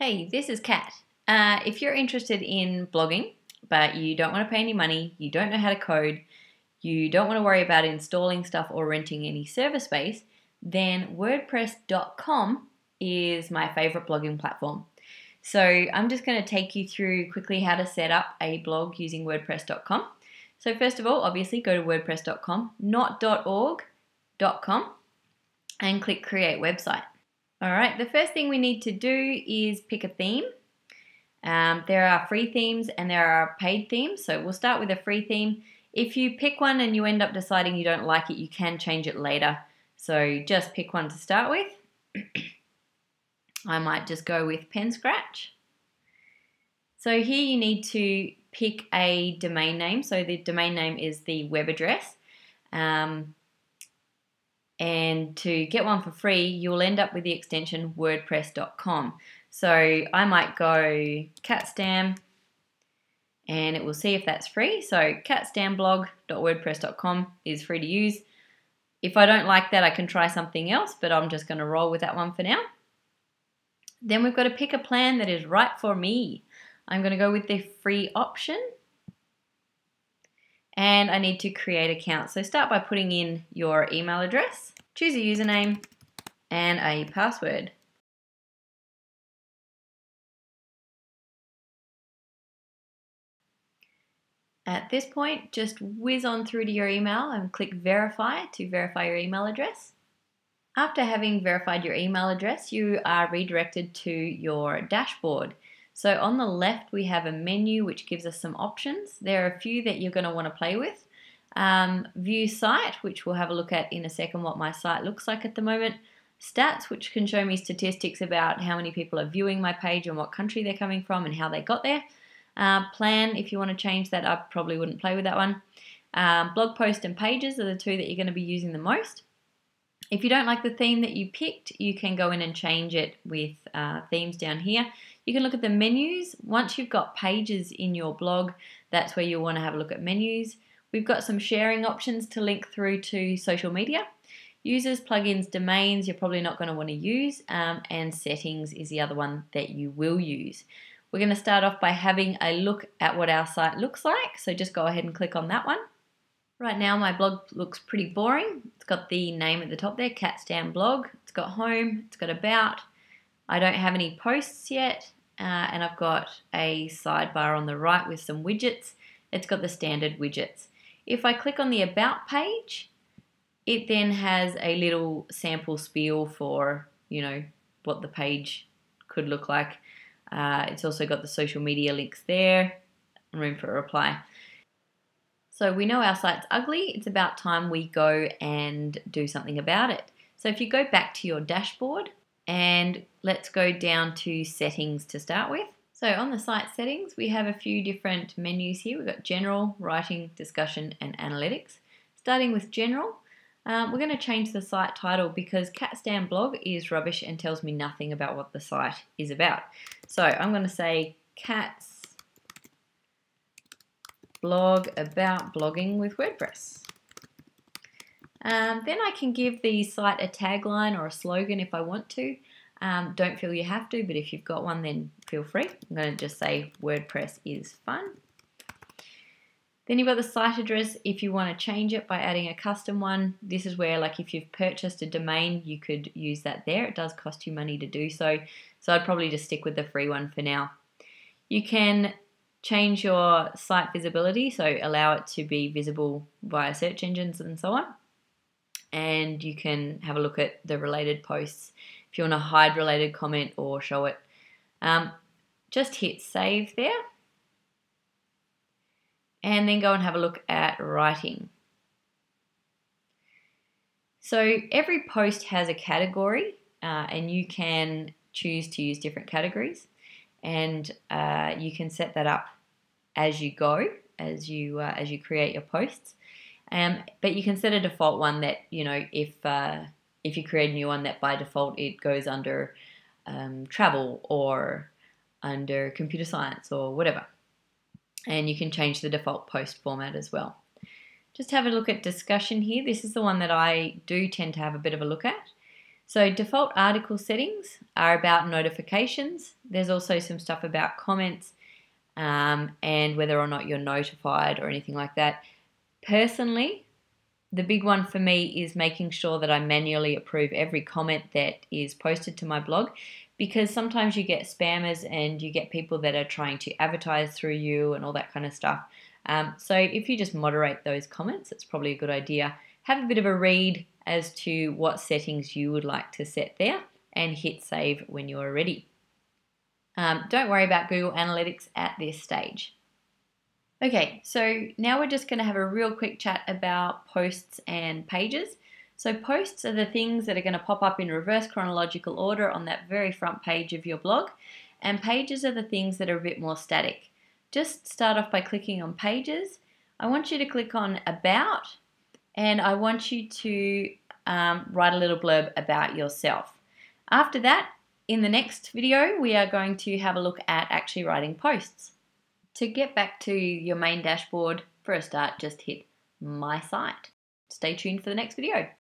Hey, this is Kat. If you're interested in blogging, but you don't want to pay any money, you don't know how to code, you don't want to worry about installing stuff or renting any server space, then WordPress.com is my favorite blogging platform. So I'm just going to take you through quickly how to set up a blog using WordPress.com. So first of all, obviously go to WordPress.com, not .org.com, and click Create Website. All right, the first thing we need to do is pick a theme. There are free themes and there are paid themes, so we'll start with a free theme. If you pick one and you end up deciding you don't like it, you can change it later. So just pick one to start with. I might just go with Pen Scratch. So here you need to pick a domain name. So the domain name is the web address. And to get one for free, you'll end up with the extension wordpress.com. So I might go catstam and it will see if that's free. So catstamblog.wordpress.com is free to use. If I don't like that, I can try something else, but I'm just going to roll with that one for now. Then we've got to pick a plan that is right for me. I'm going to go with the free option. And I need to create an account. So start by putting in your email address, choose a username and a password. At this point, just whiz on through to your email and click verify to verify your email address. After having verified your email address, you are redirected to your dashboard. So on the left, we have a menu which gives us some options. There are a few that you're going to want to play with. View site, which we'll have a look at in a second what my site looks like at the moment. Stats, which can show me statistics about how many people are viewing my page and what country they're coming from and how they got there. Plan, if you want to change that, I probably wouldn't play with that one. Blog post and pages are the two that you're going to be using the most. If you don't like the theme that you picked, you can go in and change it with themes down here. You can look at the menus. Once you've got pages in your blog, that's where you'll want to have a look at menus. We've got some sharing options to link through to social media. Users, plugins, domains, you're probably not going to want to use, and settings is the other one that you will use. We're going to start off by having a look at what our site looks like, so just go ahead and click on that one. Right now my blog looks pretty boring. It's got the name at the top there, Catstam Blog. It's got home, it's got about. I don't have any posts yet, and I've got a sidebar on the right with some widgets. It's got the standard widgets. If I click on the About page, it then has a little sample spiel for, what the page could look like. It's also got the social media links there, and room for a reply. So we know our site's ugly. It's about time we go and do something about it. So if you go back to your dashboard and let's go down to settings to start with. So on the site settings, we have a few different menus here. We've got general, writing, discussion, and analytics. Starting with general, we're going to change the site title because Catstam Blog is rubbish and tells me nothing about what the site is about. So I'm going to say Cats blog about blogging with WordPress. Then I can give the site a tagline or a slogan if I want to. Don't feel you have to, but if you've got one, then feel free. I'm going to just say WordPress is fun. Then you've got the site address if you want to change it by adding a custom one. This is where, like, if you've purchased a domain, you could use that there. It does cost you money to do so. So I'd probably just stick with the free one for now. You can change your site visibility, so allow it to be visible via search engines and so on. And you can have a look at the related posts if you want to hide related comment or show it. Just hit save there. And then go and have a look at writing. So every post has a category and you can choose to use different categories. And you can set that up as you go, as you create your posts. But you can set a default one that, if you create a new one, that by default it goes under travel or under computer science or whatever. And you can change the default post format as well. Just have a look at discussion here. This is the one that I do tend to have a bit of a look at. So default article settings are about notifications. There's also some stuff about comments and whether or not you're notified or anything like that. Personally, the big one for me is making sure that I manually approve every comment that is posted to my blog, because sometimes you get spammers and you get people that are trying to advertise through you and all that kind of stuff. So if you just moderate those comments, it's probably a good idea. Have a bit of a read as to what settings you would like to set there and hit save when you're ready. Don't worry about Google Analytics at this stage. Okay, so now we're just going to have a real quick chat about posts and pages. So posts are the things that are going to pop up in reverse chronological order on that very front page of your blog, and pages are the things that are a bit more static. Just start off by clicking on pages. I want you to click on about, and I want you to write a little blurb about yourself. After that, in the next video, we are going to have a look at actually writing posts. To get back to your main dashboard, for a start, just hit My Site. Stay tuned for the next video.